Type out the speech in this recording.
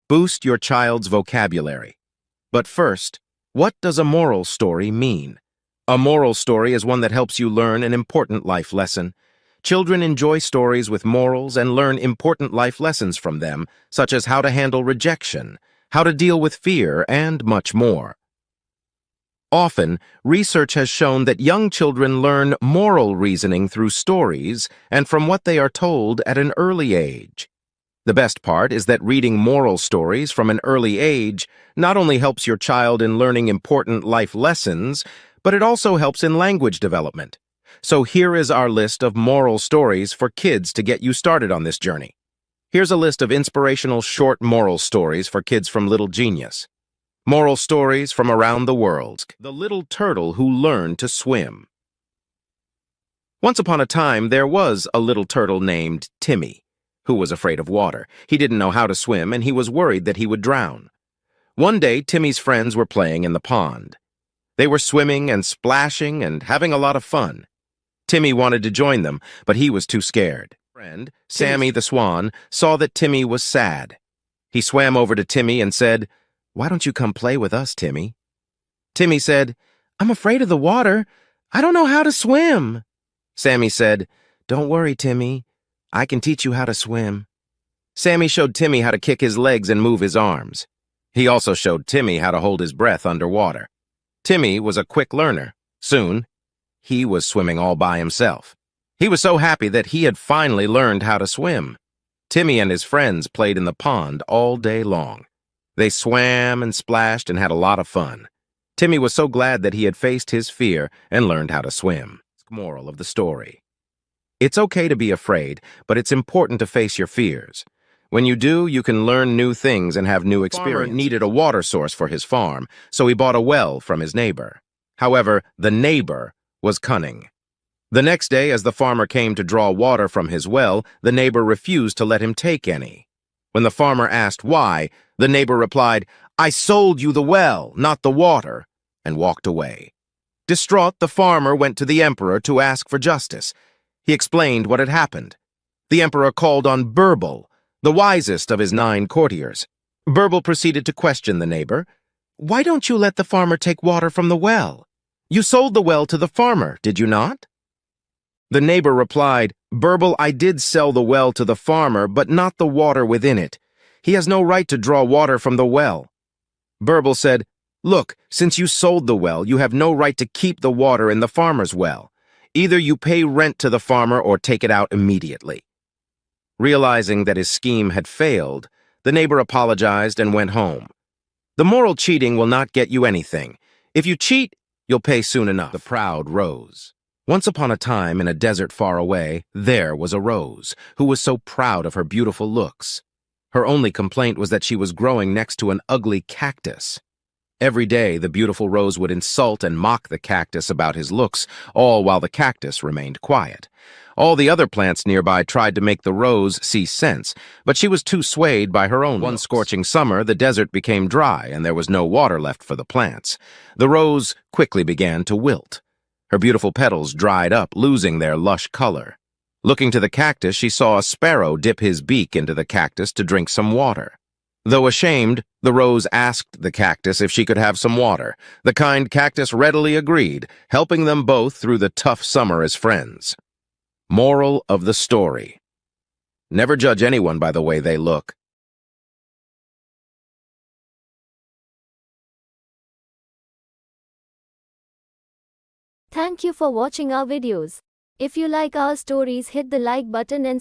Boost your child's vocabulary. But first, what does a moral story mean? A moral story is one that helps you learn an important life lesson. Children enjoy stories with morals and learn important life lessons from them, such as how to handle rejection, how to deal with fear, and much more. Often, research has shown that young children learn moral reasoning through stories and from what they are told at an early age. The best part is that reading moral stories from an early age not only helps your child in learning important life lessons, but it also helps in language development. So here is our list of moral stories for kids to get you started on this journey. Here's a list of inspirational short moral stories for kids from Little Genius. Moral stories from around the world. The Little Turtle Who Learned to Swim. Once upon a time, there was a little turtle named Timmy, who was afraid of water. He didn't know how to swim, and he was worried that he would drown. One day, Timmy's friends were playing in the pond. They were swimming and splashing and having a lot of fun. Timmy wanted to join them, but he was too scared. Friend, Sammy the Swan, saw that Timmy was sad. He swam over to Timmy and said, "Why don't you come play with us, Timmy?" Timmy said, "I'm afraid of the water. I don't know how to swim." Sammy said, "Don't worry, Timmy. I can teach you how to swim." Sammy showed Timmy how to kick his legs and move his arms. He also showed Timmy how to hold his breath underwater. Timmy was a quick learner. Soon, he was swimming all by himself. He was so happy that he had finally learned how to swim. Timmy and his friends played in the pond all day long. They swam and splashed and had a lot of fun. Timmy was so glad that he had faced his fear and learned how to swim. Moral of the story. It's okay to be afraid, but it's important to face your fears. When you do, you can learn new things and have new experiences. The farmer needed a water source for his farm, so he bought a well from his neighbor. However, the neighbor was cunning. The next day, as the farmer came to draw water from his well, the neighbor refused to let him take any. When the farmer asked why, the neighbor replied, "I sold you the well, not the water," and walked away. Distraught, the farmer went to the emperor to ask for justice. He explained what had happened. The emperor called on Burble, the wisest of his 9 courtiers. Burble proceeded to question the neighbor. "Why don't you let the farmer take water from the well? You sold the well to the farmer, did you not?" The neighbor replied, "Burble, I did sell the well to the farmer, but not the water within it. He has no right to draw water from the well." Burble said, "Look, since you sold the well, you have no right to keep the water in the farmer's well. Either you pay rent to the farmer or take it out immediately." Realizing that his scheme had failed, the neighbor apologized and went home. The moral cheating will not get you anything. If you cheat, you'll pay soon enough. The proud rose. Once upon a time, in a desert far away, there was a rose who was so proud of her beautiful looks. Her only complaint was that she was growing next to an ugly cactus. Every day, the beautiful rose would insult and mock the cactus about his looks, all while the cactus remained quiet. All the other plants nearby tried to make the rose see sense, but she was too swayed by her own looks. One scorching summer, the desert became dry, and there was no water left for the plants. The rose quickly began to wilt. Her beautiful petals dried up, losing their lush color. Looking to the cactus, she saw a sparrow dip his beak into the cactus to drink some water. Though ashamed, the rose asked the cactus if she could have some water. The kind cactus readily agreed, helping them both through the tough summer as friends. Moral of the story. Never judge anyone by the way they look. Thank you for watching our videos. If you like our stories, hit the like button and